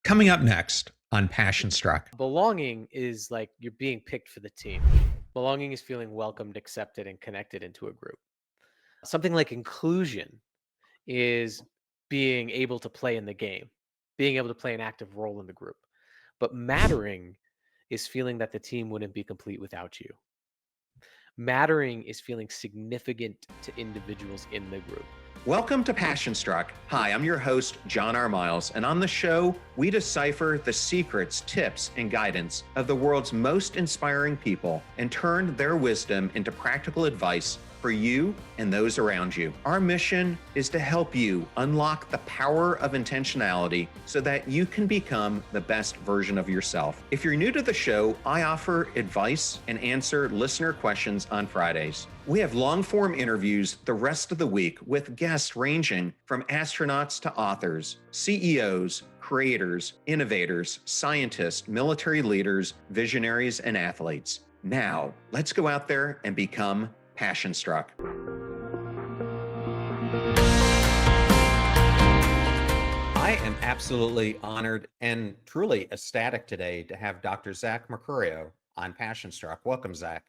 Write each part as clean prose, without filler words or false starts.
Coming up next on Passion Struck. Belonging is like you're being picked for the team. Belonging is feeling welcomed, accepted, and connected into a group. Something like inclusion is being able to play in the game, being able to play an active role in the group. But mattering is feeling that the team wouldn't be complete without you. Mattering is feeling significant to individuals in the group. Welcome to Passion Struck. Hi, I'm your host, John R. Miles, and on the show, we decipher the secrets, tips, and guidance of the world's most inspiring people and turn their wisdom into practical advice for you and those around you. Our mission is to help you unlock the power of intentionality so that you can become the best version of yourself. If you're new to the show, I offer advice and answer listener questions on Fridays. We have long-form interviews the rest of the week with guests ranging from astronauts to authors, CEOs, creators, innovators, scientists, military leaders, visionaries, and athletes. Now, let's go out there and become Passion Struck. I am absolutely honored and truly ecstatic today to have Dr. Zach Mercurio on Passion Struck. Welcome, Zach.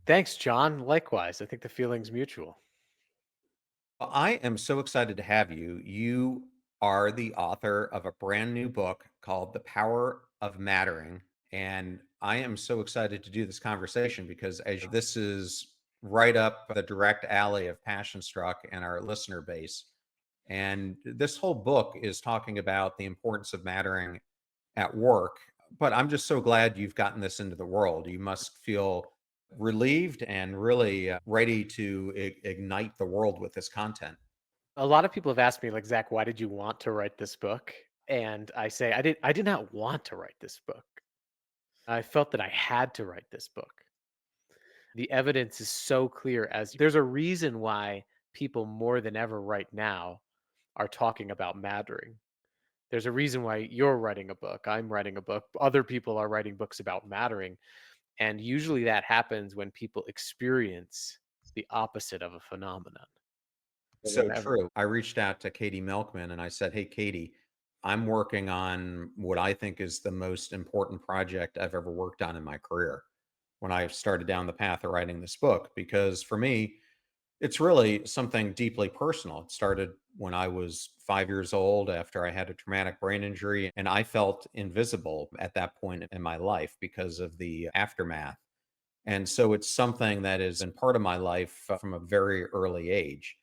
Thanks, John. Likewise, I think the feeling's mutual. Well, I am so excited to have you. You are the author of a brand new book called The Power of Mattering. And I am so excited to do this conversation because this is right up the direct alley of Passion Struck and our listener base. And this whole book is talking about the importance of mattering at work. But I'm just so glad you've gotten this into the world. You must feel relieved and really ready to ignite the world with this content. A lot of people have asked me, like, Zach, why did you want to write this book? And I say, I did not want to write this book. I felt that I had to write this book. The evidence is so clear as there's a reason why people more than ever right now are talking about mattering. There's a reason why you're writing a book. I'm writing a book. Other people are writing books about mattering. And usually that happens when people experience the opposite of a phenomenon. More So than ever. true. I reached out to Katie Milkman and I said, "Hey, Katie, I'm working on what I think is the most important project I've ever worked on in my career when I started down the path of writing this book. Because for me, it's really something deeply personal. It started when I was 5 years old after I had a traumatic brain injury, and I felt invisible at that point in my life because of the aftermath. And so it's something that has been part of my life from a very early age.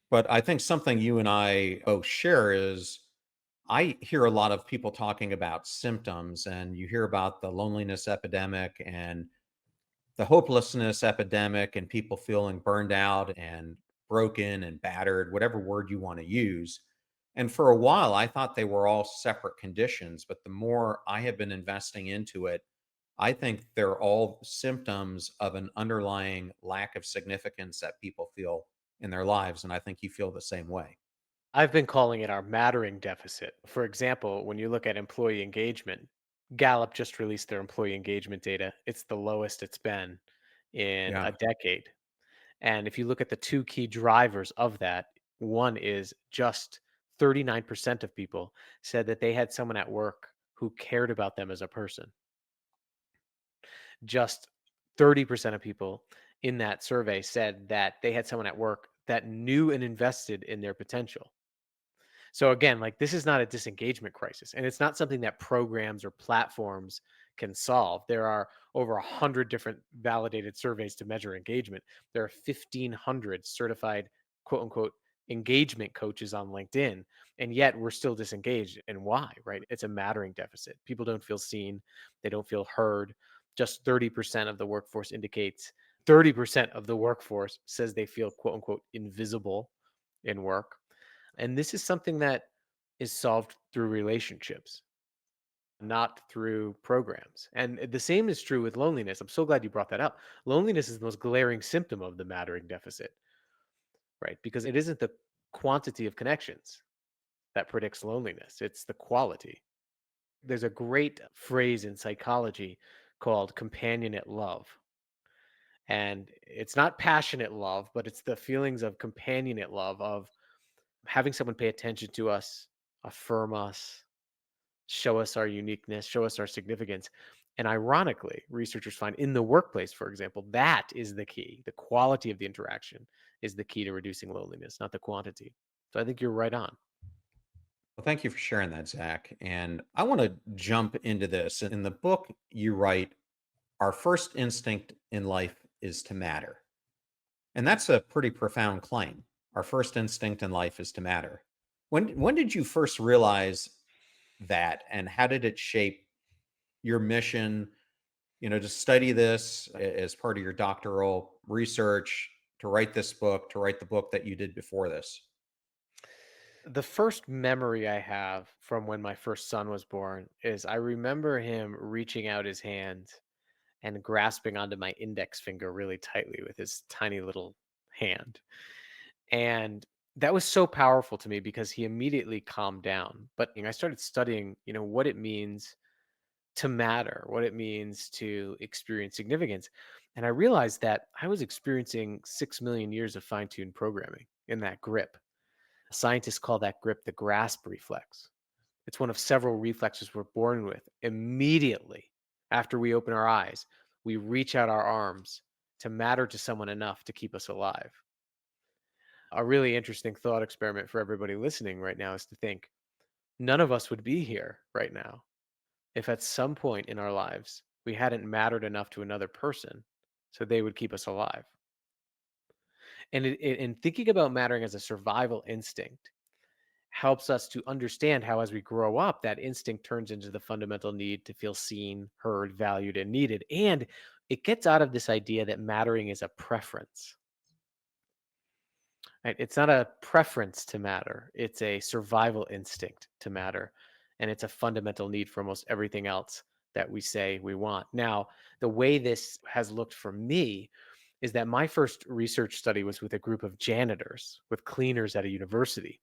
But I think something you and I both share is I hear a lot of people talking about symptoms, and you hear about the loneliness epidemic and the hopelessness epidemic, and people feeling burned out and broken and battered, whatever word you want to use. And for a while, I thought they were all separate conditions. But the more I have been investing into it, I think they're all symptoms of an underlying lack of significance that people feel in their lives. And I think you feel the same way. I've been calling it our mattering deficit. For example, when you look at employee engagement, Gallup just released their employee engagement data. It's the lowest it's been in Yeah. a decade. And if you look at the two key drivers of that, one is just 39% of people said that they had someone at work who cared about them as a person. Just 30% of people in that survey said that they had someone at work that knew and invested in their potential. So again, like, this is not a disengagement crisis, and it's not something that programs or platforms can solve. There are over 100 different validated surveys to measure engagement. There are 1,500 certified quote unquote engagement coaches on LinkedIn, and yet we're still disengaged. And why? Right? It's a mattering deficit. People don't feel seen, they don't feel heard. Just 30% of the workforce indicates 30% of the workforce says they feel quote unquote invisible in work. And this is something that is solved through relationships, not through programs. And the same is true with loneliness. I'm so glad you brought that up. Loneliness is the most glaring symptom of the mattering deficit, right? Because it isn't the quantity of connections that predicts loneliness, it's the quality. There's a great phrase in psychology called companionate love. And it's not passionate love, but it's the feelings of companionate love, of having someone pay attention to us, affirm us, show us our uniqueness, show us our significance. And ironically, researchers find in the workplace, for example, that is the key. The quality of the interaction is the key to reducing loneliness, not the quantity. So I think you're right on. Well, thank you for sharing that, Zach. And I want to jump into this. In the book, you write, our first instinct in life is to matter. And that's a pretty profound claim. Our first instinct in life is to matter. When did you first realize that, and how did it shape your mission, to study this as part of your doctoral research, to write this book, to write the book that you did before this? The first memory I have from when my first son was born is I remember him reaching out his hand and grasping onto my index finger really tightly with his tiny little hand. And that was so powerful to me because he immediately calmed down. But I started studying, what it means to matter, what it means to experience significance. And I realized that I was experiencing 6 million years of fine tuned programming in that grip. Scientists call that grip the grasp reflex. It's one of several reflexes we're born with. Immediately after we open our eyes, we reach out our arms to matter to someone enough to keep us alive. A really interesting thought experiment for everybody listening right now is to think none of us would be here right now if at some point in our lives we hadn't mattered enough to another person so they would keep us alive. And thinking about mattering as a survival instinct helps us to understand how, as we grow up, that instinct turns into the fundamental need to feel seen, heard, valued, and needed. And it gets out of this idea that mattering is a preference. Right? It's not a preference to matter, it's a survival instinct to matter. And it's a fundamental need for almost everything else that we say we want. Now, the way this has looked for me is that my first research study was with a group of janitors, with cleaners at a university.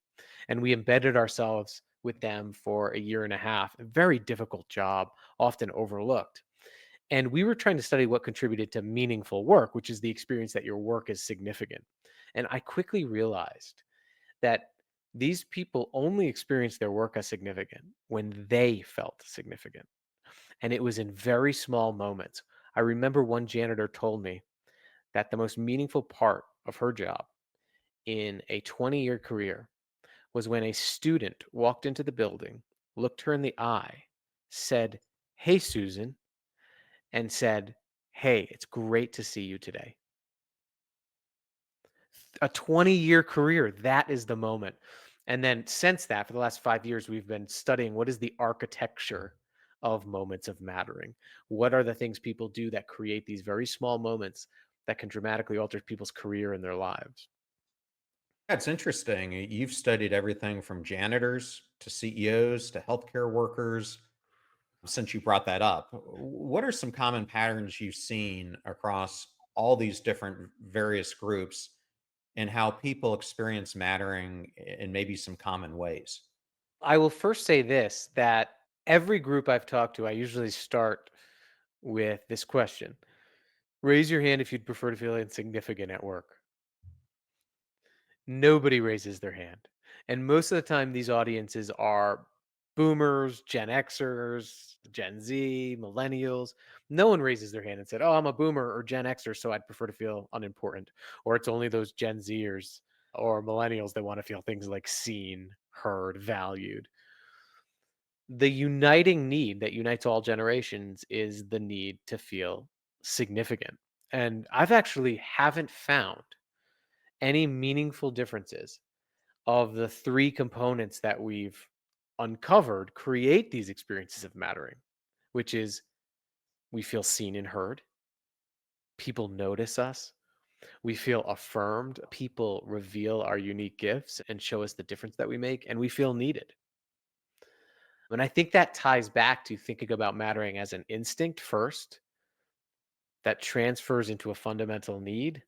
And we embedded ourselves with them for a year and a half. A very difficult job, often overlooked. And we were trying to study what contributed to meaningful work, which is the experience that your work is significant. And I quickly realized that these people only experienced their work as significant when they felt significant. And it was in very small moments. I remember one janitor told me that the most meaningful part of her job in a 20-year career was when a student walked into the building, looked her in the eye, said, "Hey, Susan," and said, "Hey, it's great to see you today." A 20-year career, that is the moment. And then since that, for the last 5 years, we've been studying what is the architecture of moments of mattering. What are the things people do that create these very small moments that can dramatically alter people's career and their lives? That's interesting. You've studied everything from janitors to CEOs to healthcare workers. Since you brought that up, what are some common patterns you've seen across all these different various groups and how people experience mattering in maybe some common ways? I will first say this, that every group I've talked to, I usually start with this question: raise your hand if you'd prefer to feel insignificant at work. Nobody raises their hand. And most of the time, these audiences are boomers, Gen Xers, Gen Z, millennials. No one raises their hand and said, "Oh, I'm a boomer or Gen Xer, so I'd prefer to feel unimportant." Or it's only those Gen Zers or millennials that want to feel things like seen, heard, valued. The uniting need that unites all generations is the need to feel significant. And I've actually haven't found any meaningful differences of the three components that we've uncovered create these experiences of mattering, which is we feel seen and heard, people notice us, we feel affirmed, people reveal our unique gifts and show us the difference that we make, and we feel needed. And I think that ties back to thinking about mattering as an instinct first that transfers into a fundamental need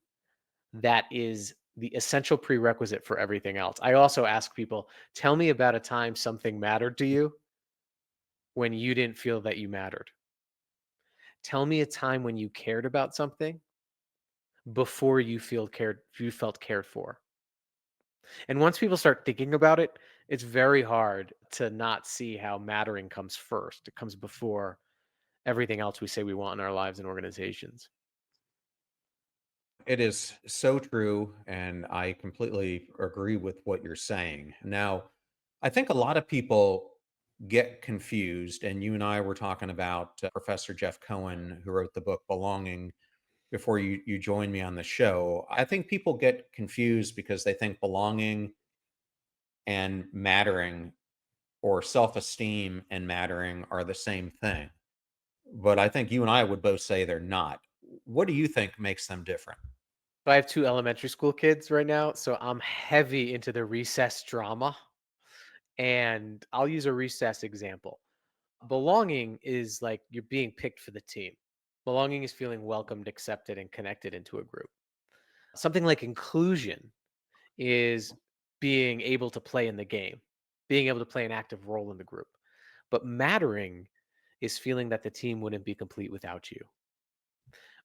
that is the essential prerequisite for everything else. I also ask people, tell me about a time something mattered to you when you didn't feel that you mattered. Tell me a time when you cared about something before you felt cared for. And once people start thinking about it, It's very hard to not see how mattering comes first. It comes before everything else we say we want in our lives and organizations. It is so true. And I completely agree with what you're saying. Now, I think a lot of people get confused. And you and I were talking about Professor Jeff Cohen, who wrote the book Belonging, before you joined me on the show. I think people get confused because they think belonging and mattering, or self esteem and mattering, are the same thing. But I think you and I would both say they're not. What do you think makes them different? I have two elementary school kids right now, so I'm heavy into the recess drama. And I'll use a recess example. Belonging is like you're being picked for the team. Belonging is feeling welcomed, accepted, and connected into a group. Something like inclusion is being able to play in the game, being able to play an active role in the group. But mattering is feeling that the team wouldn't be complete without you.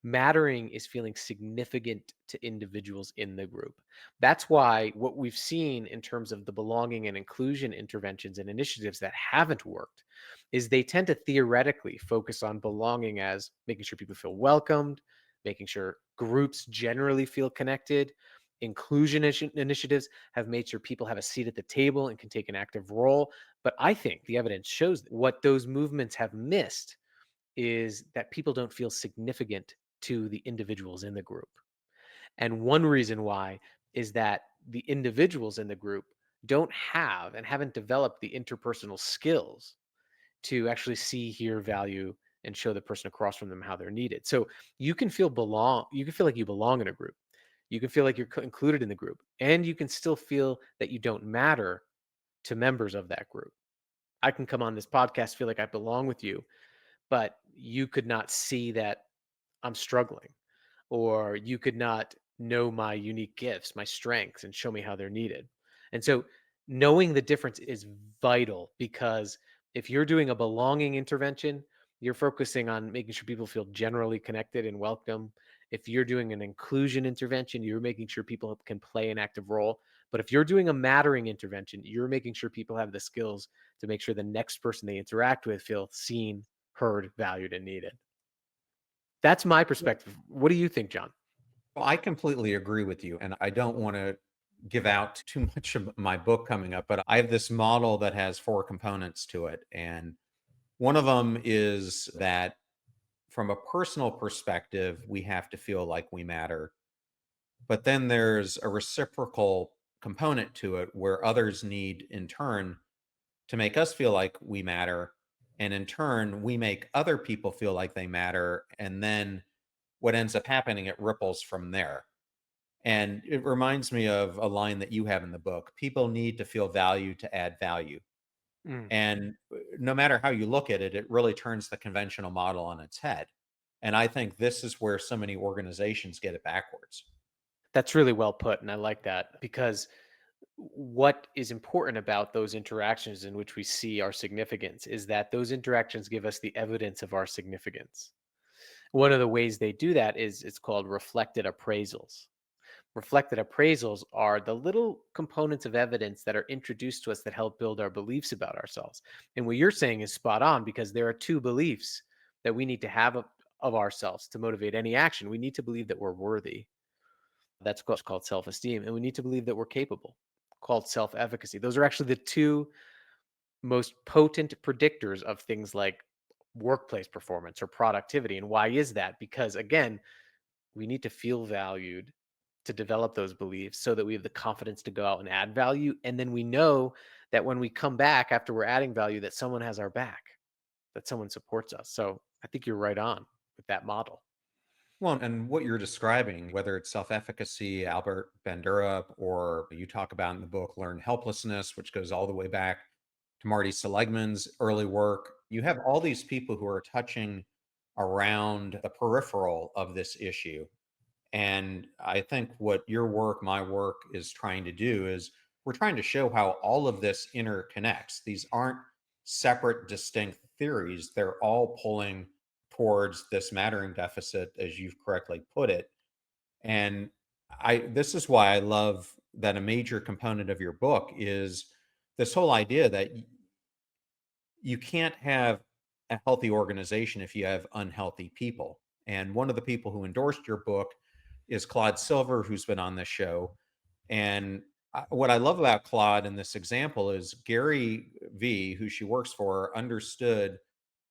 Mattering is feeling significant to individuals in the group. That's why what we've seen in terms of the belonging and inclusion interventions and initiatives that haven't worked is they tend to theoretically focus on belonging as making sure people feel welcomed, making sure groups generally feel connected. Initiatives have made sure people have a seat at the table and can take an active role. But I think the evidence shows that what those movements have missed is that people don't feel significant to the individuals in the group. And one reason why is that the individuals in the group don't have and haven't developed the interpersonal skills to actually see, hear, value, and show the person across from them how they're needed. So you can feel like you belong in a group. You can feel like you're included in the group, and you can still feel that you don't matter to members of that group. I can come on this podcast, feel like I belong with you, but you could not see that I'm struggling, or you could not know my unique gifts, my strengths, and show me how they're needed. And so, knowing the difference is vital because if you're doing a belonging intervention, you're focusing on making sure people feel generally connected and welcome. If you're doing an inclusion intervention, you're making sure people can play an active role. But if you're doing a mattering intervention, you're making sure people have the skills to make sure the next person they interact with feel seen, heard, valued, and needed. That's my perspective. What do you think, John? Well, I completely agree with you. And I don't want to give out too much of my book coming up, but I have this model that has four components to it. And one of them is that from a personal perspective, we have to feel like we matter. But then there's a reciprocal component to it where others need, in turn, to make us feel like we matter. And in turn, we make other people feel like they matter. And then what ends up happening, it ripples from there. And it reminds me of a line that you have in the book: people need to feel valued to add value. Mm, And no matter how you look at it, it really turns the conventional model on its head. And I think this is where so many organizations get it backwards. that's really well put. And I like that because what is important about those interactions in which we see our significance is that those interactions give us the evidence of our significance. One of the ways they do that is it's called reflected appraisals. Reflected appraisals are the little components of evidence that are introduced to us that help build our beliefs about ourselves. And what you're saying is spot on because there are two beliefs that we need to have of ourselves to motivate any action. We need to believe that we're worthy. That's called self esteem. And we need to believe that we're capable, called self efficacy. Those are actually the two most potent predictors of things like workplace performance or productivity. And why is that? Because again, we need to feel valued to develop those beliefs so that we have the confidence to go out and add value. And then we know that when we come back after we're adding value, that someone has our back, that someone supports us. So I think you're right on with that model. Well, and what you're describing, whether it's self efficacy, Albert Bandura, or you talk about in the book, learned helplessness, which goes all the way back to Marty Seligman's early work, you have all these people who are touching around the peripheral of this issue. And I think what your work, my work, is trying to do is we're trying to show how all of this interconnects. These aren't separate, distinct theories. They're all pulling towards this mattering deficit, as you've correctly put it. And this is why I love that a major component of your book is this whole idea that you can't have a healthy organization if you have unhealthy people. And one of the people who endorsed your book is Claude Silver, who's been on this show. And what I love about Claude in this example is Gary V, who she works for, understood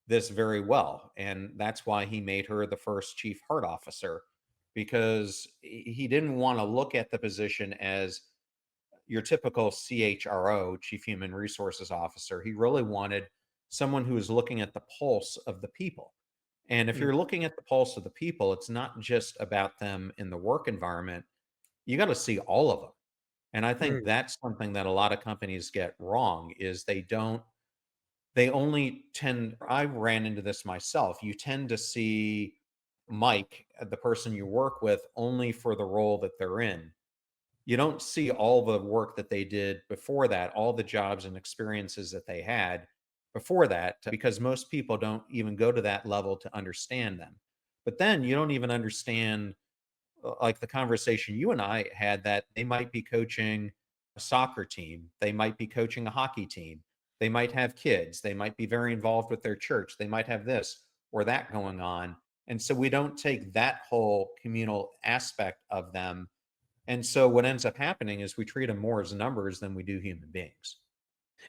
this very well. And that's why he made her the first chief heart officer, because he didn't want to look at the position as your typical CHRO, Chief Human Resources Officer. He really wanted someone who is looking at the pulse of the people. And if Mm, you're looking at the pulse of the people, it's not just about them in the work environment. You got to see all of them. And I think mm, that's something that a lot of companies get wrong is they only tend, I ran into this myself. You tend to see Mike, the person you work with, only for the role that they're in. You don't see all the work that they did before that, all the jobs and experiences that they had before that, because most people don't even go to that level to understand them. But then you don't even understand, like the conversation you and I had, that they might be coaching a soccer team, they might be coaching a hockey team, they might have kids, they might be very involved with their church, they might have this or that going on. And so we don't take that whole communal aspect of them, and so what ends up happening is we treat them more as numbers than we do human beings.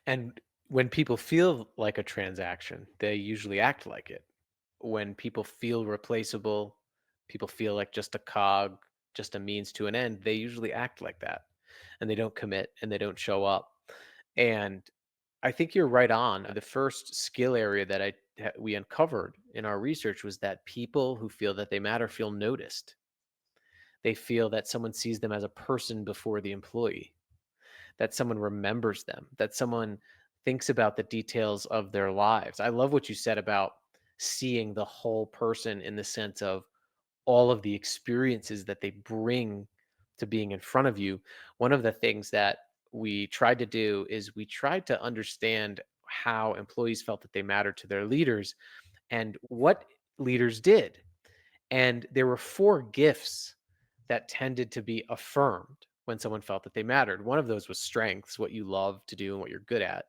and when people feel like a transaction, they usually act like it. When people feel replaceable, people feel like just a cog, just a means to an end, they usually act like that, and they don't commit and they don't show up. And I think you're right on. The first skill area that we uncovered in our research was that people who feel that they matter feel noticed. They feel that someone sees them as a person before the employee, that someone remembers them, that someone thinks about the details of their lives. I love what you said about seeing the whole person in the sense of all of the experiences that they bring to being in front of you. One of the things that we tried to do is we tried to understand how employees felt that they mattered to their leaders and what leaders did. And there were four gifts that tended to be affirmed when someone felt that they mattered. One of those was strengths, what you love to do and what you're good at.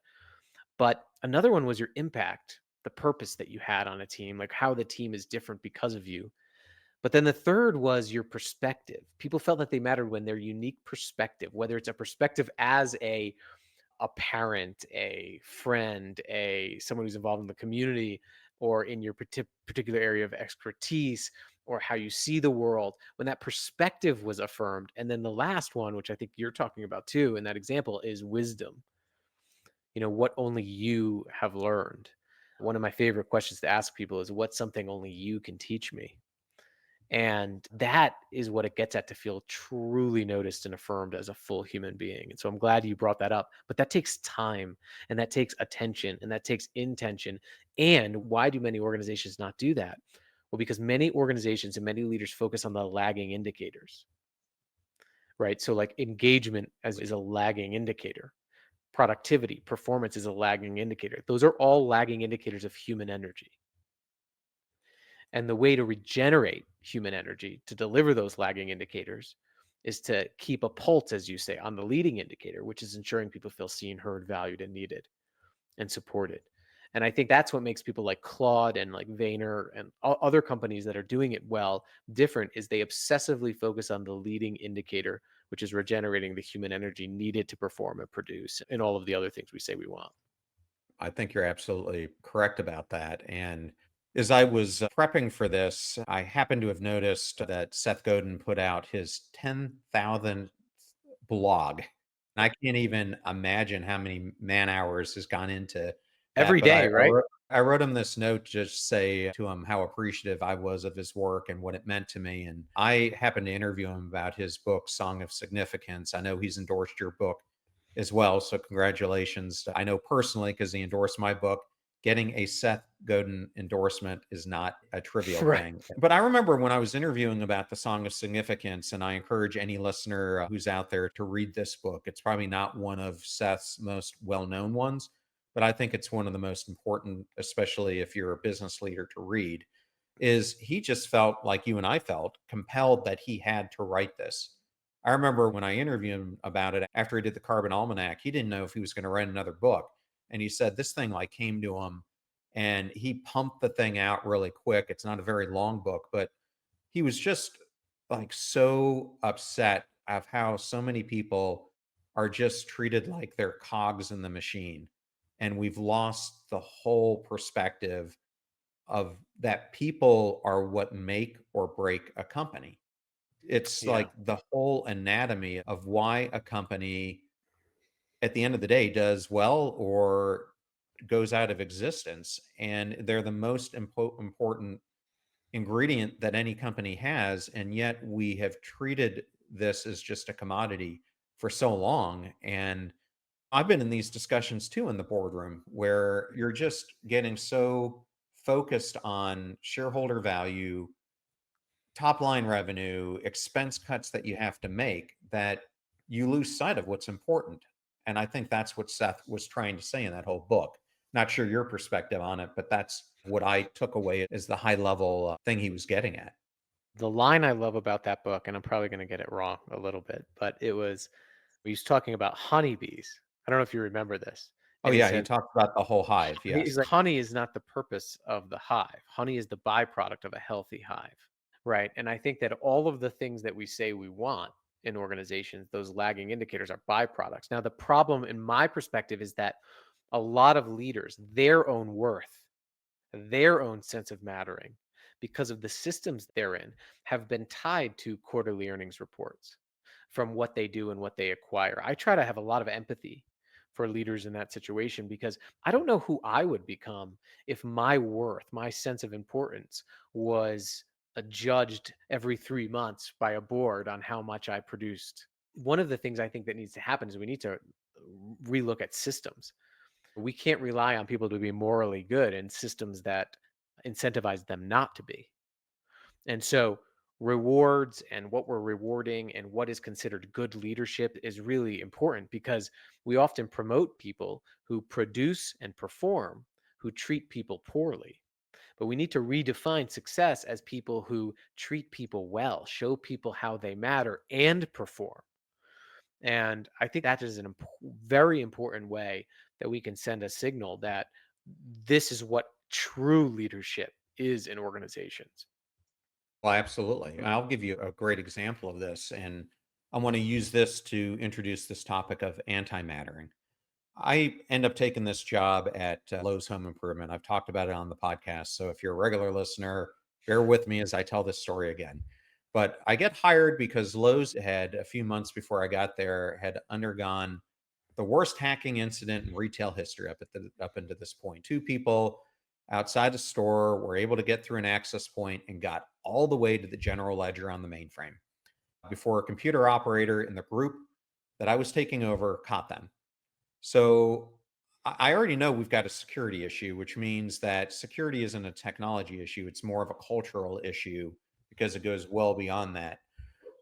But another one was your impact, the purpose that you had on a team, like how the team is different because of you. But then the third was your perspective. People felt that they mattered when their unique perspective, whether it's a perspective as a parent, a friend, a someone who's involved in the community, or in your particular area of expertise, or how you see the world, when that perspective was affirmed. And then the last one, which I think you're talking about too in that example, is wisdom. What only you have learned. One of my favorite questions to ask people is, what's something only you can teach me? And that is what it gets at, to feel truly noticed and affirmed as a full human being. And so I'm glad you brought that up. But that takes time, and that takes attention, and that takes intention. And why do many organizations not do that? Well, because many organizations and many leaders focus on the lagging indicators, right? So, like, engagement is a lagging indicator, productivity, performance is a lagging indicator. Those are all lagging indicators of human energy. And the way to regenerate human energy to deliver those lagging indicators is to keep a pulse, as you say, on the leading indicator, which is ensuring people feel seen, heard, valued, and needed and supported. And I think that's what makes people like Claude and like Vayner and other companies that are doing it well different, is they obsessively focus on the leading indicator, which is regenerating the human energy needed to perform and produce and all of the other things we say we want. I think you're absolutely correct about that. And as I was prepping for this, I happened to have noticed that Seth Godin put out his 10,000th blog. And I can't even imagine how many man hours has gone into that. Every But day, right? I wrote him this note, just say to him how appreciative I was of his work and what it meant to me. And I happened to interview him about his book, Song of Significance. I know he's endorsed your book as well. So congratulations. I know personally, because he endorsed my book, getting a Seth Godin endorsement is not a trivial Right. thing. But I remember when I was interviewing about the Song of Significance, and I encourage any listener who's out there to read this book. It's probably not one of Seth's most well-known ones, but I think it's one of the most important, especially if you're a business leader, to read. Is he just felt like you and I felt compelled that he had to write this, I remember when I interviewed him about it after he did the Carbon Almanac, he didn't know if he was going to write another book. And he said this thing like came to him and he pumped the thing out really quick. It's not a very long book, but he was just like so upset of how so many people are just treated like they're cogs in the machine. And we've lost the whole perspective of that people are what make or break a company. It's Yeah. like the whole anatomy of why a company at the end of the day does well or goes out of existence. And they're the most important ingredient that any company has. And yet we have treated this as just a commodity for so long. And I've been in these discussions too in the boardroom where you're just getting so focused on shareholder value, top line revenue, expense cuts that you have to make that you lose sight of what's important. And I think that's what Seth was trying to say in that whole book. Not sure your perspective on it, but that's what I took away as the high level thing he was getting at. The line I love about that book, and I'm probably going to get it wrong a little bit, but he was talking about honeybees. I don't know if you remember this. Oh, And he yeah. He said, talked about the whole hive. he's Yes. like, honey is not the purpose of the hive. Honey is the byproduct of a healthy hive. Right. And I think that all of the things that we say we want in organizations, those lagging indicators are byproducts. Now, the problem in my perspective is that a lot of leaders, their own worth, their own sense of mattering, because of the systems they're in, have been tied to quarterly earnings reports from what they do and what they acquire. I try to have a lot of empathy for leaders in that situation because I don't know who I would become if my worth, my sense of importance was judged every 3 months by a board on how much I produced. One of the things I think that needs to happen is we need to relook at systems. We can't rely on people to be morally good in systems that incentivize them not to be. And so rewards and what we're rewarding and what is considered good leadership is really important because we often promote people who produce and perform, who treat people poorly. But we need to redefine success as people who treat people well, show people how they matter and perform. And I think that is very important way that we can send a signal that this is what true leadership is in organizations. Well, absolutely. I'll give you a great example of this. And I want to use this to introduce this topic of anti-mattering. I end up taking this job at Lowe's Home Improvement. I've talked about it on the podcast. So if you're a regular listener, bear with me as I tell this story again. But I get hired because Lowe's had, a few months before I got there, had undergone the worst hacking incident in retail history up into this point. Two people outside the store were able to get through an access point and got all the way to the general ledger on the mainframe before a computer operator in the group that I was taking over caught them. So I already know we've got a security issue, which means that security isn't a technology issue. It's more of a cultural issue because it goes well beyond that.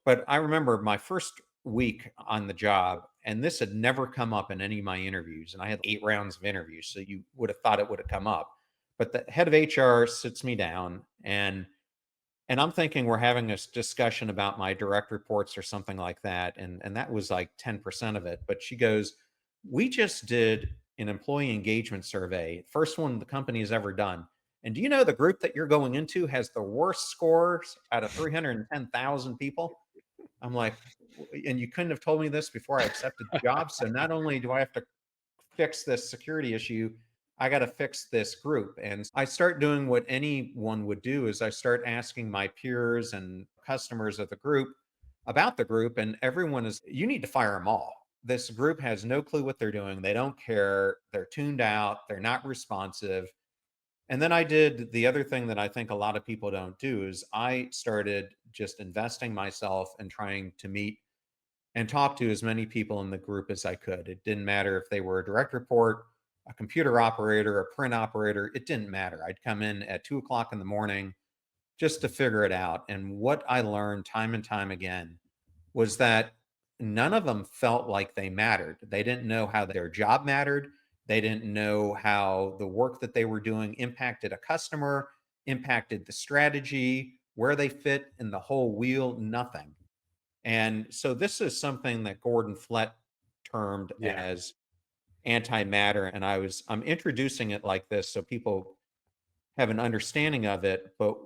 But I remember my first week on the job, and this had never come up in any of my interviews. And I had 8 rounds of interviews. So you would have thought it would have come up. But the head of HR sits me down and I'm thinking we're having a discussion about my direct reports or something like that. And that was like 10% of it. But she goes, we just did an employee engagement survey, first one the company has ever done. And do you know the group that you're going into has the worst scores out of 310,000 people? I'm like, and you couldn't have told me this before I accepted the job. So not only do I have to fix this security issue, I got to fix this group. And I start doing what anyone would do is I start asking my peers and customers of the group about the group. And everyone is, you need to fire them all. This group has no clue what they're doing. They don't care. They're tuned out. They're not responsive. And then I did the other thing that I think a lot of people don't do is I started just investing myself and trying to meet and talk to as many people in the group as I could. It didn't matter if they were a direct report, a computer operator, a print operator. It didn't matter. I'd come in at 2 o'clock in the morning just to figure it out. And what I learned time and time again was that none of them felt like they mattered. They didn't know how their job mattered. They didn't know how the work that they were doing impacted a customer, impacted the strategy, where they fit in the whole wheel, nothing. And so this is something that Gordon Flett termed Yeah. as antimatter. And I'm introducing it like this so people have an understanding of it. But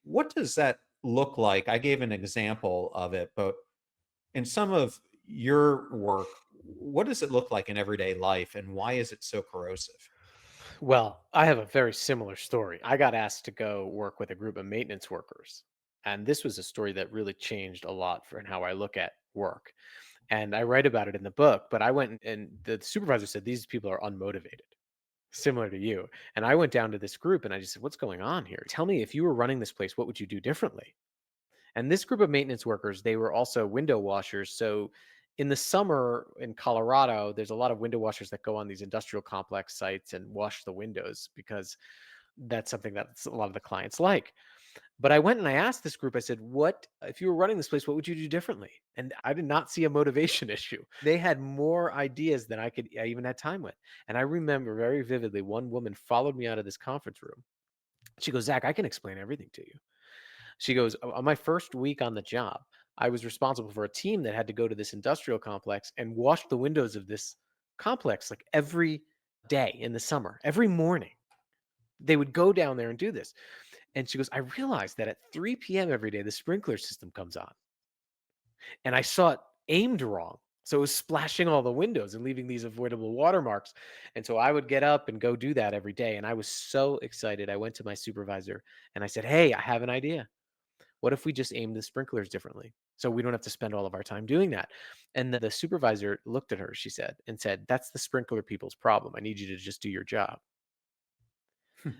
what does that look like? I gave an example of it, but in some of your work, what does it look like in everyday life and why is it so corrosive? Well, I have a very similar story. I got asked to go work with a group of maintenance workers. And this was a story that really changed a lot for how I look at work. And I write about it in the book, but I went and the supervisor said these people are unmotivated, similar to you. And I went down to this group and I just said, "What's going on here? Tell me, if you were running this place, what would you do differently?" And this group of maintenance workers, they were also window washers. So in the summer in Colorado, there's a lot of window washers that go on these industrial complex sites and wash the windows because that's something that a lot of the clients like. But I went and I asked this group, I said, "What, if you were running this place, what would you do differently?" And I did not see a motivation issue. They had more ideas than I even had time with. And I remember very vividly one woman followed me out of this conference room. She goes, "Zach, I can explain everything to you." She goes, On my first week on the job, I was responsible for a team that had to go to this industrial complex and wash the windows of this complex like every day in the summer, every morning. They would go down there and do this." And she goes, "I realized that at 3 p.m. every day, the sprinkler system comes on. And I saw it aimed wrong. So it was splashing all the windows and leaving these avoidable watermarks. And so I would get up and go do that every day. And I was so excited. I went to my supervisor and I said, "Hey, I have an idea. What if we just aim the sprinklers differently? So we don't have to spend all of our time doing that." And the supervisor looked at her, she said, and said, "That's the sprinkler people's problem. I need you to just do your job."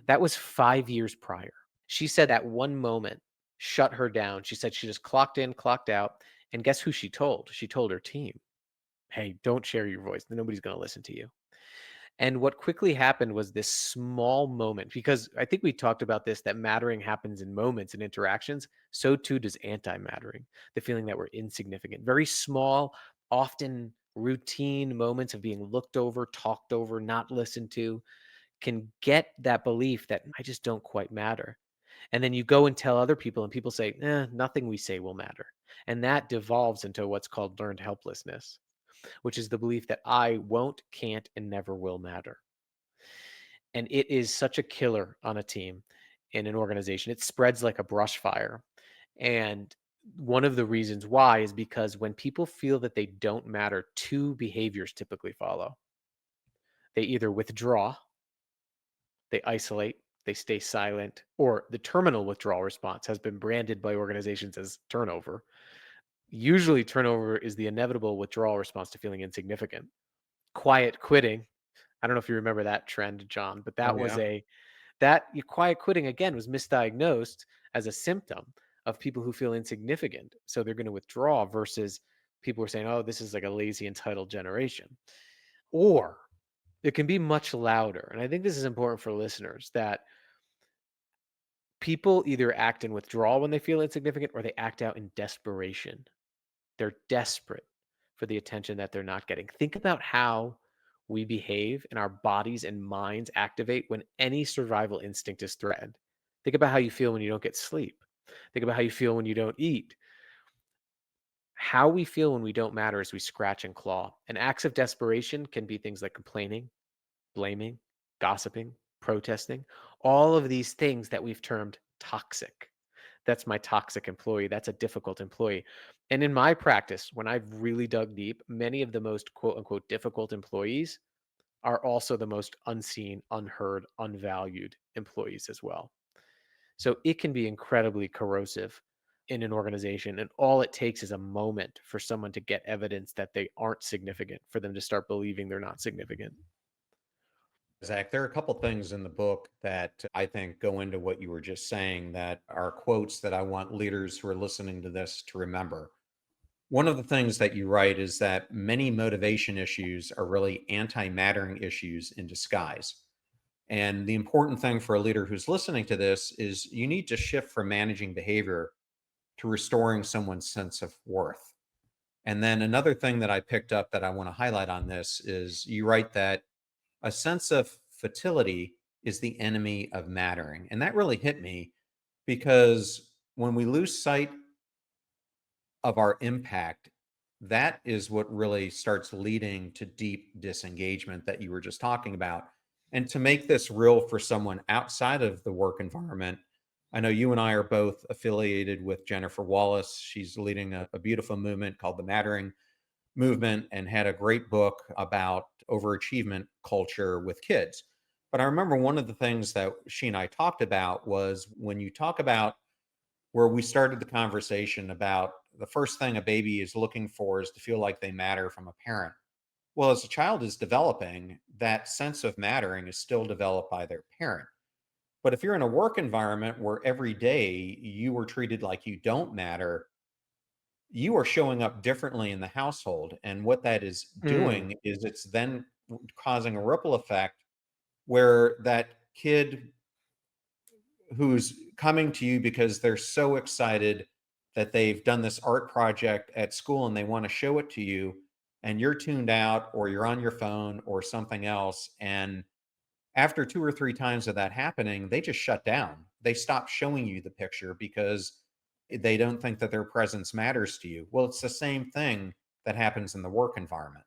That was 5 years prior. She said that one moment shut her down. She said she just clocked in, clocked out. And guess who she told? She told her team, "Hey, don't share your voice. Nobody's going to listen to you." And what quickly happened was this small moment, because I think we talked about this, that mattering happens in moments and interactions. So too does anti mattering, the feeling that we're insignificant. Very small, often routine moments of being looked over, talked over, not listened to can get that belief that I just don't quite matter. And then you go and tell other people, and people say, nothing we say will matter. And that devolves into what's called learned helplessness, which is the belief that I won't, can't, and never will matter. And it is such a killer on a team, in an organization. It spreads like a brush fire. And one of the reasons why is because when people feel that they don't matter, two behaviors typically follow. They either withdraw, they isolate, they stay silent, or the terminal withdrawal response has been branded by organizations as turnover. Usually, turnover is the inevitable withdrawal response to feeling insignificant. Quiet quitting, I don't know if you remember that trend, John, but Oh, that was yeah. quiet quitting again was misdiagnosed as a symptom of people who feel insignificant. So they're going to withdraw versus people were saying, "Oh, this is like a lazy, entitled generation." Or it can be much louder. And I think this is important for listeners, that people either act in withdrawal when they feel insignificant or they act out in desperation. They're desperate for the attention that they're not getting. Think about how we behave and our bodies and minds activate when any survival instinct is threatened. Think about how you feel when you don't get sleep. Think about how you feel when you don't eat. How we feel when we don't matter as we scratch and claw. And acts of desperation can be things like complaining, blaming, gossiping, protesting, all of these things that we've termed toxic. That's my toxic employee. That's a difficult employee. And in my practice, when I've really dug deep, many of the most quote unquote difficult employees are also the most unseen, unheard, unvalued employees as well. So it can be incredibly corrosive in an organization. And all it takes is a moment for someone to get evidence that they aren't significant for them to start believing they're not significant. Zach, there are a couple things in the book that I think go into what you were just saying that are quotes that I want leaders who are listening to this to remember. One of the things that you write is that many motivation issues are really anti mattering issues in disguise. And the important thing for a leader who's listening to this is you need to shift from managing behavior to restoring someone's sense of worth. And then another thing that I picked up that I want to highlight on this is you write that a sense of futility is the enemy of mattering. And that really hit me because when we lose sight of our impact, that is what really starts leading to deep disengagement that you were just talking about. And to make this real for someone outside of the work environment, I know you and I are both affiliated with Jennifer Wallace. She's leading a beautiful movement called the Mattering Movement and had a great book about overachievement culture with kids. But I remember one of the things that she and I talked about was when you talk about where we started the conversation about the first thing a baby is looking for is to feel like they matter from a parent. Well, as a child is developing, that sense of mattering is still developed by their parent. But if you're in a work environment where every day you are treated like you don't matter, you are showing up differently in the household. And what that is Mm. doing is it's then causing a ripple effect where that kid who's coming to you because they're so excited that they've done this art project at school and they want to show it to you, and you're tuned out or you're on your phone or something else, and after two or three times of that happening, they just shut down. They stop showing you the picture because they don't think that their presence matters to you. Well, it's the same thing that happens in the work environment.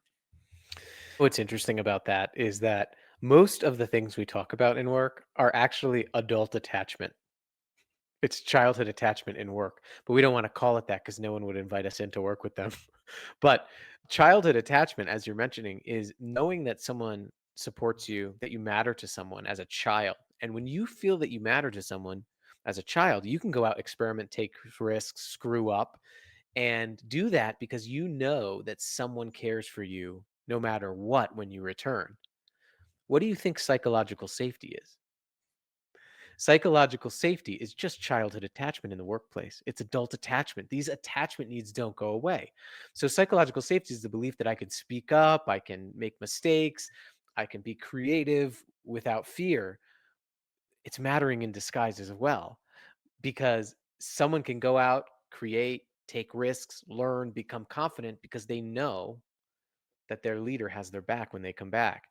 What's interesting about that is that most of the things we talk about in work are actually adult attachment. It's childhood attachment in work, but we don't want to call it that because no one would invite us in to work with them. But childhood attachment, as you're mentioning, is knowing that someone supports you, that you matter to someone as a child. And when you feel that you matter to someone as a child, you can go out, experiment, take risks, screw up, and do that because you know that someone cares for you no matter what when you return. What do you think psychological safety is? Psychological safety is just childhood attachment in the workplace. It's adult attachment. These attachment needs don't go away. So, psychological safety is the belief that I can speak up, I can make mistakes, I can be creative without fear. It's mattering in disguise as well because someone can go out, create, take risks, learn, become confident because they know that their leader has their back when they come back.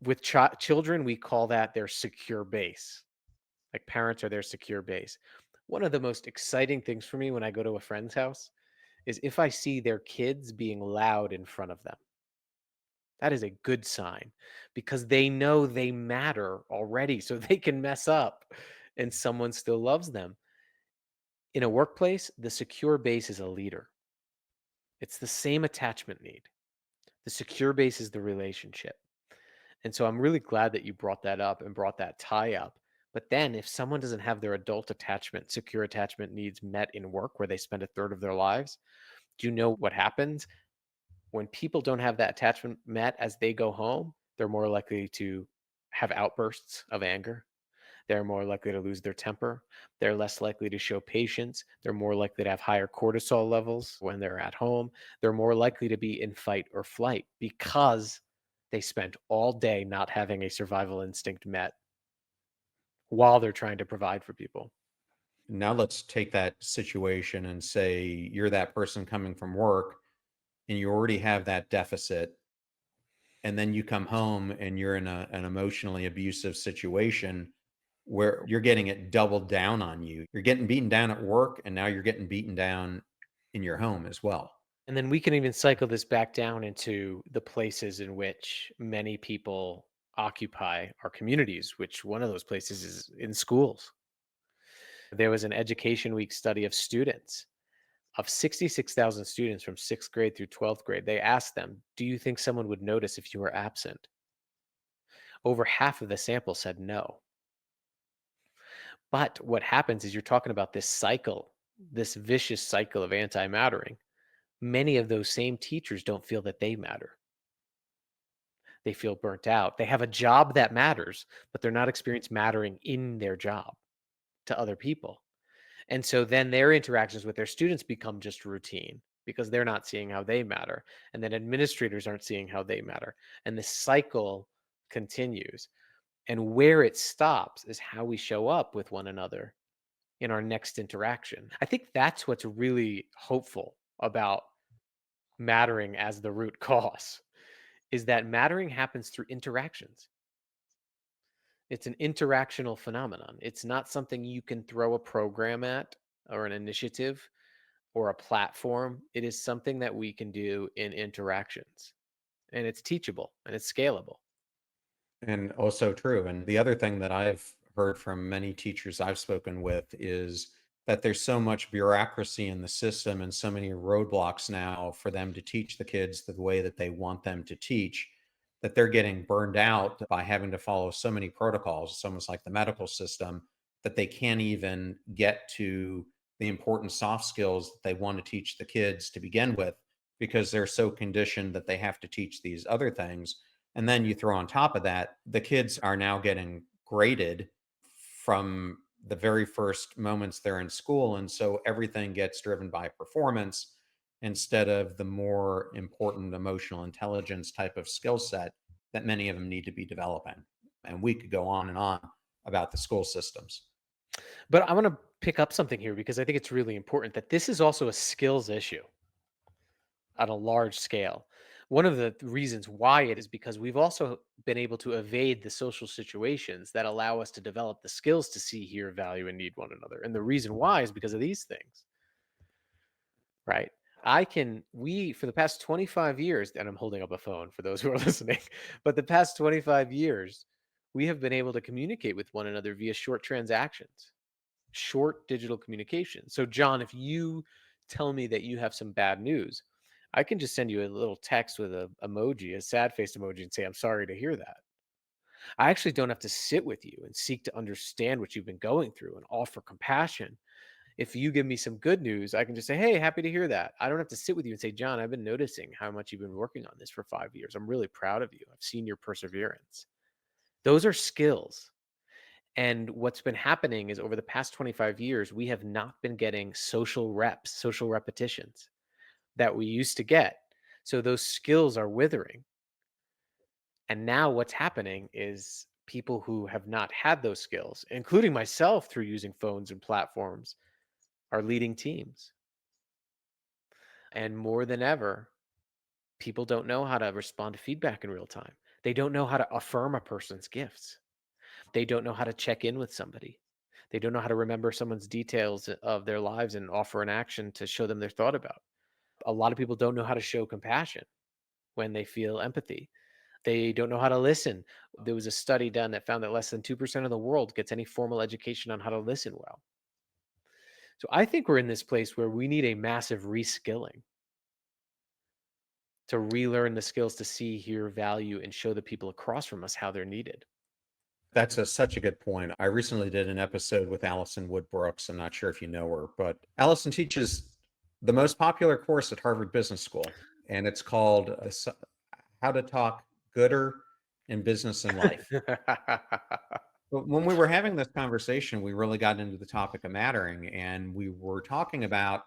With children, we call that their secure base. Like parents are their secure base. One of the most exciting things for me when I go to a friend's house is if I see their kids being loud in front of them. That is a good sign because they know they matter already, so they can mess up and someone still loves them. In a workplace, the secure base is a leader. It's the same attachment need. The secure base is the relationship. And so I'm really glad that you brought that up and brought that tie up. But then if someone doesn't have their adult attachment, secure attachment needs met in work where they spend a third of their lives, do you know what happens? When people don't have that attachment met as they go home, they're more likely to have outbursts of anger. They're more likely to lose their temper. They're less likely to show patience. They're more likely to have higher cortisol levels when they're at home. They're more likely to be in fight or flight because they spent all day not having a survival instinct met while they're trying to provide for people. Now let's take that situation and say you're that person coming from work and you already have that deficit, and then you come home and you're in an emotionally abusive situation where you're getting it doubled down on you. You're getting beaten down at work, and now you're getting beaten down in your home as well. And then we can even cycle this back down into the places in which many people occupy our communities, which one of those places is in schools. There was an Education Week study of students. Of 66,000 students from 6th grade through 12th grade, they asked them, do you think someone would notice if you were absent? Over half of the sample said no. But what happens is you're talking about this cycle, this vicious cycle of anti-mattering. Many of those same teachers don't feel that they matter. They feel burnt out. They have a job that matters, but they're not experiencing mattering in their job to other people. And so then their interactions with their students become just routine because they're not seeing how they matter. And then administrators aren't seeing how they matter. And the cycle continues. And where it stops is how we show up with one another in our next interaction. I think that's what's really hopeful about mattering as the root cause is that mattering happens through interactions. It's an interactional phenomenon. It's not something you can throw a program at or an initiative or a platform. It is something that we can do in interactions, and it's teachable and it's scalable. And also true. And the other thing that I've heard from many teachers I've spoken with is that there's so much bureaucracy in the system and so many roadblocks now for them to teach the kids the way that they want them to teach, that they're getting burned out by having to follow so many protocols. It's almost like the medical system, that they can't even get to the important soft skills that they want to teach the kids to begin with, because they're so conditioned that they have to teach these other things. And then you throw on top of that, the kids are now getting graded from the very first moments they're in school. And so everything gets driven by performance instead of the more important emotional intelligence type of skill set that many of them need to be developing. And we could go on and on about the school systems. But I want to pick up something here because I think it's really important that this is also a skills issue on a large scale. One of the reasons why it is because we've also been able to evade the social situations that allow us to develop the skills to see, hear, value, and need one another. And the reason why is because of these things, right? For the past 25 years, and I'm holding up a phone for those who are listening, but the past 25 years, we have been able to communicate with one another via short transactions, short digital communication. So, John, if you tell me that you have some bad news, I can just send you a little text with a emoji, a sad faced emoji, and say, I'm sorry to hear that. I actually don't have to sit with you and seek to understand what you've been going through and offer compassion. If you give me some good news, I can just say, hey, happy to hear that. I don't have to sit with you and say, John, I've been noticing how much you've been working on this for 5 years. I'm really proud of you. I've seen your perseverance. Those are skills. And what's been happening is over the past 25 years, we have not been getting social reps, social repetitions that we used to get. So those skills are withering. And now what's happening is people who have not had those skills, including myself through using phones and platforms, are leading teams. And more than ever, people don't know how to respond to feedback in real time. They don't know how to affirm a person's gifts. They don't know how to check in with somebody. They don't know how to remember someone's details of their lives and offer an action to show them their thought about. A lot of people don't know how to show compassion when they feel empathy. They don't know how to listen. There was a study done that found that less than 2% of the world gets any formal education on how to listen well. So I think we're in this place where we need a massive reskilling to relearn the skills to see, hear, value, and show the people across from us how they're needed. That's such a good point. I recently did an episode with Allison Wood-Brooks. I'm not sure if you know her, but Allison teaches the most popular course at Harvard Business School, and it's called How to Talk Gooder in Business and Life. But when we were having this conversation, we really got into the topic of mattering, and we were talking about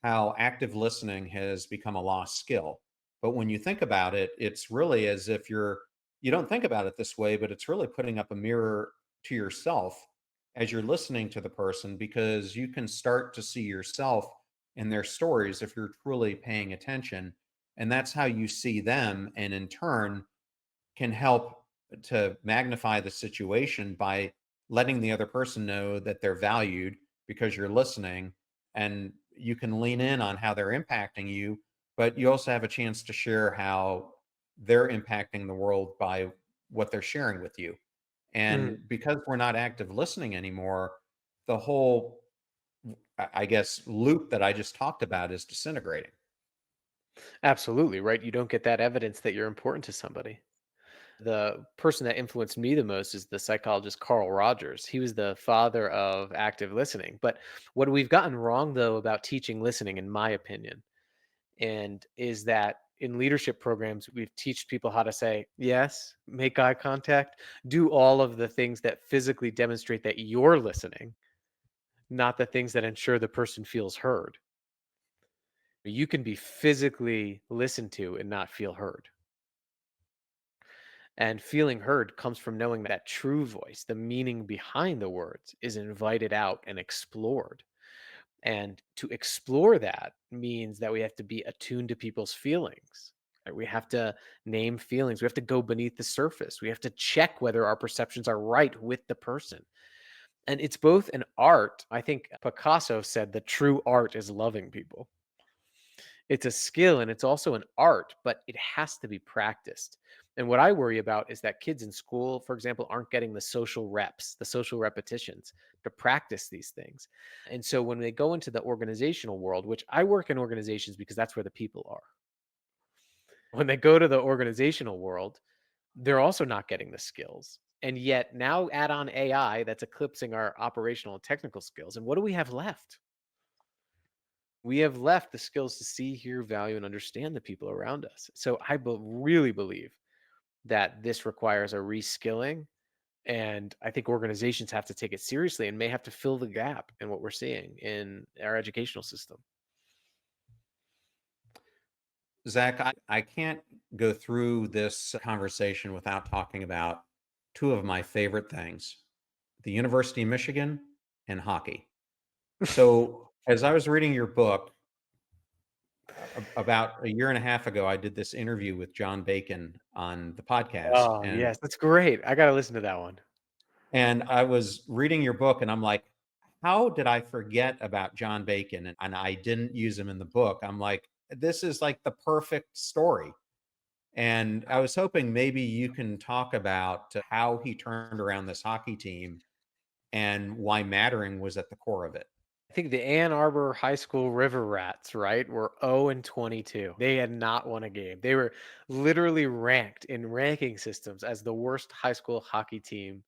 how active listening has become a lost skill. But when you think about it, it's really as if you don't think about it this way, but it's really putting up a mirror to yourself as you're listening to the person, because you can start to see yourself in their stories if you're truly paying attention. And that's how you see them. And in turn, can help to magnify the situation by letting the other person know that they're valued because you're listening, and you can lean in on how they're impacting you, but you also have a chance to share how they're impacting the world by what they're sharing with you. Mm, And because we're not active listening anymore, the whole, I guess, loop that I just talked about is disintegrating. absolutely, right? You don't get that evidence that you're important to somebody. The person that influenced me the most is the psychologist Carl Rogers. He was the father of active listening. But what we've gotten wrong, though, about teaching listening, in my opinion, and is that in leadership programs, we've teach people how to say yes, make eye contact, do all of the things that physically demonstrate that you're listening, not the things that ensure the person feels heard. You can be physically listened to and not feel heard. And feeling heard comes from knowing that true voice, the meaning behind the words, is invited out and explored. And to explore that means that we have to be attuned to people's feelings. Right? We have to name feelings. We have to go beneath the surface. We have to check whether our perceptions are right with the person. And it's both an art. I think Picasso said the true art is loving people. It's a skill and it's also an art, but it has to be practiced. And what I worry about is that kids in school, for example, aren't getting the social reps, the social repetitions to practice these things. And so when they go into the organizational world, which I work in organizations because that's where the people are, when they go to the organizational world, they're also not getting the skills. And yet now add on AI that's eclipsing our operational and technical skills. And what do we have left? We have left the skills to see, hear, value, and understand the people around us. So I really believe that this requires a reskilling. And I think organizations have to take it seriously and may have to fill the gap in what we're seeing in our educational system. Zach, I can't go through this conversation without talking about two of my favorite things, the University of Michigan and hockey. So, as I was reading your book, about a year and a half ago, I did this interview with John Bacon on the podcast, Oh, yes, that's great. I got to listen to that one. and I was reading your book, and I'm like, how did I forget about John Bacon? And I didn't use him in the book. I'm like, this is like the perfect story. And I was hoping maybe you can talk about how he turned around this hockey team and why mattering was at the core of it. I think the Ann Arbor High School River Rats, right, were 0-22. They had not won a game. They were literally ranked in ranking systems as the worst high school hockey team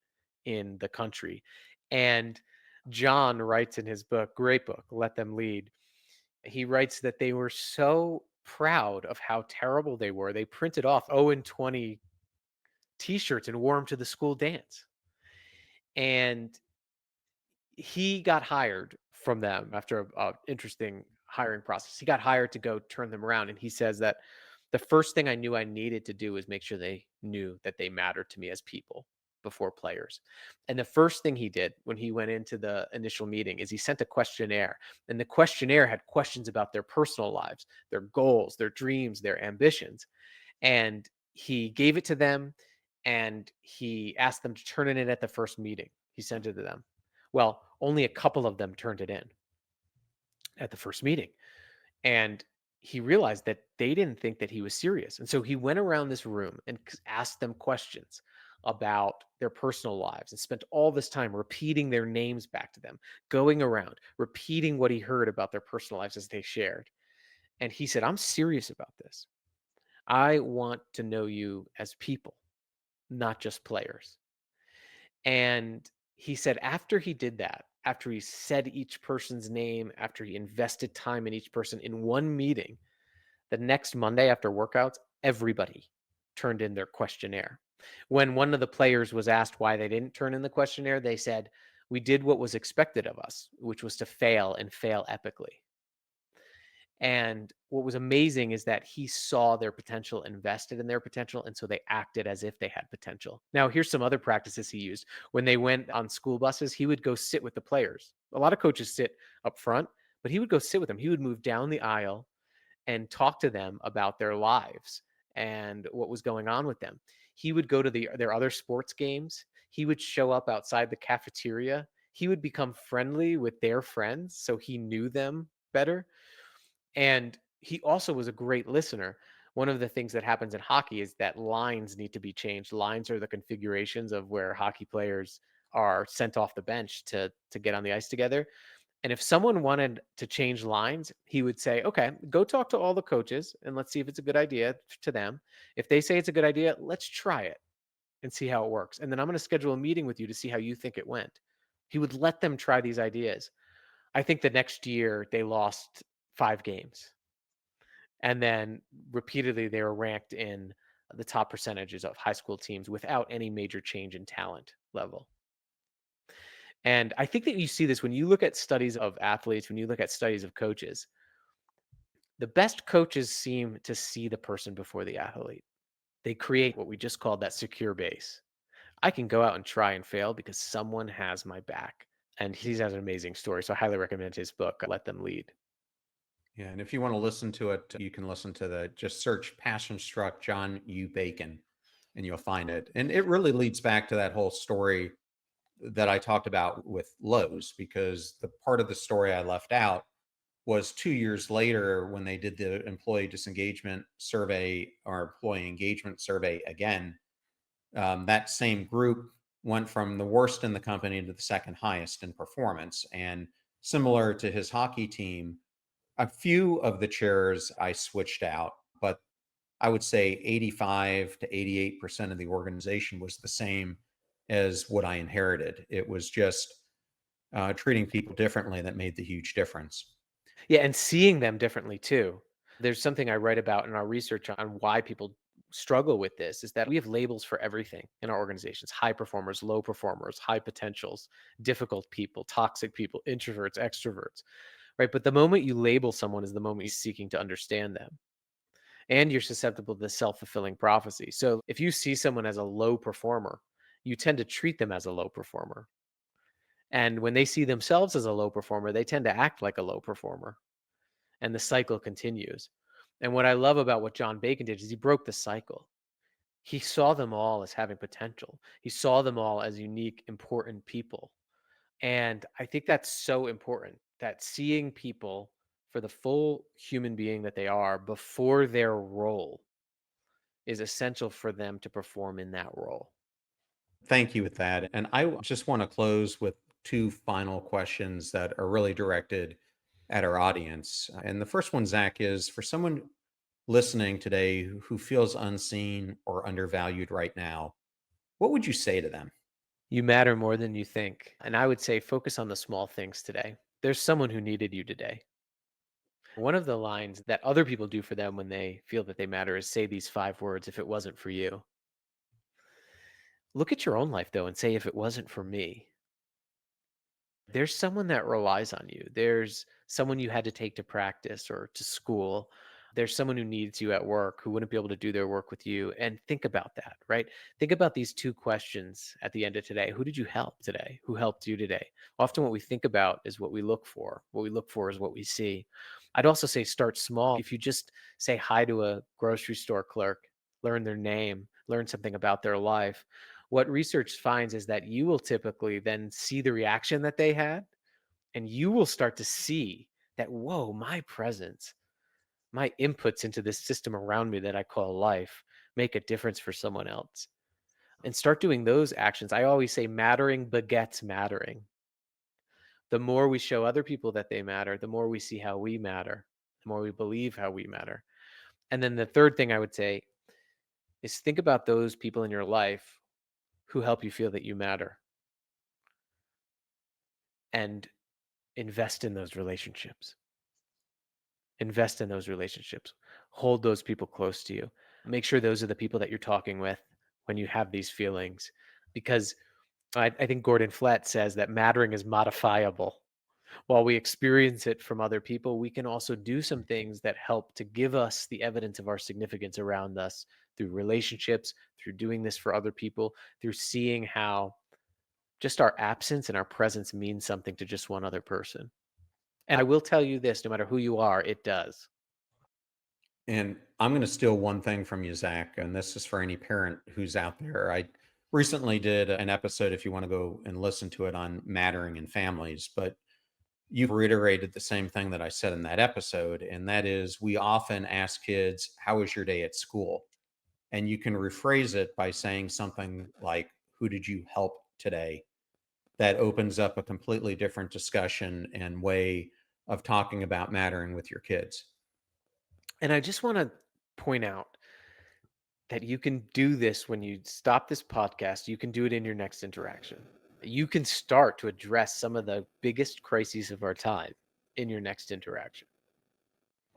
in the country. And John writes in his book, great book, Let Them Lead. He writes that they were so proud of how terrible they were. They printed off 0-20 t-shirts and wore them to the school dance. And he got hired from them after a interesting hiring process. He got hired to go turn them around, and he says that the first thing I knew I needed to do was make sure they knew that they mattered to me as people before players. And the first thing he did when he went into the initial meeting is he sent a questionnaire, and the questionnaire had questions about their personal lives, their goals, their dreams, their ambitions. And he gave it to them, and he asked them to turn it in at the first meeting. He sent it to them. Well, only a couple of them turned it in at the first meeting. And he realized that they didn't think that he was serious. And so he went around this room and asked them questions about their personal lives and spent all this time repeating their names back to them, going around, repeating what he heard about their personal lives as they shared. And he said, I'm serious about this. I want to know you as people, not just players. And he said after he did that, after he said each person's name, after he invested time in each person in one meeting, the next Monday after workouts, everybody turned in their questionnaire. When one of the players was asked why they didn't turn in the questionnaire, they said, we did what was expected of us, which was to fail and fail epically. And what was amazing is that he saw their potential, invested in their potential, and so they acted as if they had potential. Now, here's some other practices he used. When they went on school buses, he would go sit with the players. A lot of coaches sit up front, but he would go sit with them. He would move down the aisle and talk to them about their lives and what was going on with them. He would go to their other sports games. He would show up outside the cafeteria. He would become friendly with their friends, so he knew them better. And he also was a great listener. One of the things that happens in hockey is that lines need to be changed. Lines are the configurations of where hockey players are sent off the bench to get on the ice together. And if someone wanted to change lines, he would say, okay, go talk to all the coaches and let's see if it's a good idea to them. If they say it's a good idea, let's try it and see how it works. And then I'm going to schedule a meeting with you to see how you think it went. He would let them try these ideas. I think the next year they lost 5 games. And then repeatedly they were ranked in the top percentages of high school teams without any major change in talent level. And I think that you see this when you look at studies of athletes, when you look at studies of coaches, the best coaches seem to see the person before the athlete. They create what we just called that secure base. I can go out and try and fail because someone has my back. And he has an amazing story. So I highly recommend his book, Let Them Lead. Yeah, and if you want to listen to it, you can listen to just search Passion Struck John U. Bacon and you'll find it. And it really leads back to that whole story that I talked about with Lowe's, because the part of the story I left out was 2 years later when they did the employee disengagement survey or employee engagement survey again. That same group went from the worst in the company to the second highest in performance. And similar to his hockey team, a few of the chairs I switched out, but I would say 85 to 88% of the organization was the same as what I inherited. It was just treating people differently that made the huge difference. Yeah, and seeing them differently too. There's something I write about in our research on why people struggle with this is that we have labels for everything in our organizations: high performers, low performers, high potentials, difficult people, toxic people, introverts, extroverts, right? But the moment you label someone is the moment you're seeking to understand them. And you're susceptible to the self-fulfilling prophecy. So if you see someone as a low performer, you tend to treat them as a low performer. And when they see themselves as a low performer, they tend to act like a low performer. And the cycle continues. And what I love about what John Bacon did is he broke the cycle. He saw them all as having potential. He saw them all as unique, important people. And I think that's so important, that seeing people for the full human being that they are before their role is essential for them to perform in that role. Thank you with that. And I just want to close with two final questions that are really directed at our audience. And the first one, Zach, is for someone listening today who feels unseen or undervalued right now, what would you say to them? You matter more than you think. And I would say focus on the small things today. There's someone who needed you today. One of the lines that other people do for them when they feel that they matter is say these 5 words: if it wasn't for you. Look at your own life though and say, if it wasn't for me. There's someone that relies on you. There's someone you had to take to practice or to school. There's someone who needs you at work who wouldn't be able to do their work with you. And think about that, right? Think about these two questions at the end of today. Who did you help today? Who helped you today? Often what we think about is what we look for. What we look for is what we see. I'd also say start small. If you just say hi to a grocery store clerk, learn their name, learn something about their life, what research finds is that you will typically then see the reaction that they had, and you will start to see that, whoa, my presence, my inputs into this system around me that I call life make a difference for someone else. And start doing those actions. I always say mattering begets mattering. The more we show other people that they matter, the more we see how we matter, the more we believe how we matter. And then the third thing I would say is think about those people in your life who help you feel that you matter, and invest in those relationships. Invest in those relationships. Hold those people close to you. Make sure those are the people that you're talking with when you have these feelings. Because I think Gordon Flett says that mattering is modifiable. While we experience it from other people, we can also do some things that help to give us the evidence of our significance around us through relationships, through doing this for other people, through seeing how just our absence and our presence means something to just one other person. And I will tell you this, no matter who you are, it does. And I'm going to steal one thing from you, Zach, and this is for any parent who's out there. I recently did an episode, if you want to go and listen to it, on mattering in families, but you reiterated the same thing that I said in that episode. And that is, we often ask kids, how was your day at school? And you can rephrase it by saying something like, who did you help today? That opens up a completely different discussion and way of talking about mattering with your kids. And I just want to point out that you can do this when you stop this podcast. You can do it in your next interaction. You can start to address some of the biggest crises of our time in your next interaction.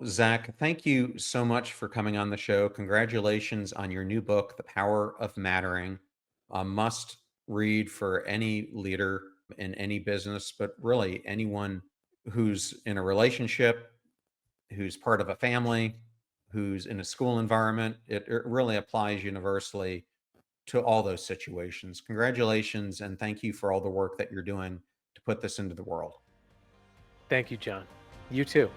Zach, thank you so much for coming on the show. Congratulations on your new book, The Power of Mattering. A must read for any leader in any business, but really anyone who's in a relationship, who's part of a family, who's in a school environment. It really applies universally to all those situations. Congratulations, and thank you for all the work that you're doing to put this into the world. Thank you, John. You too.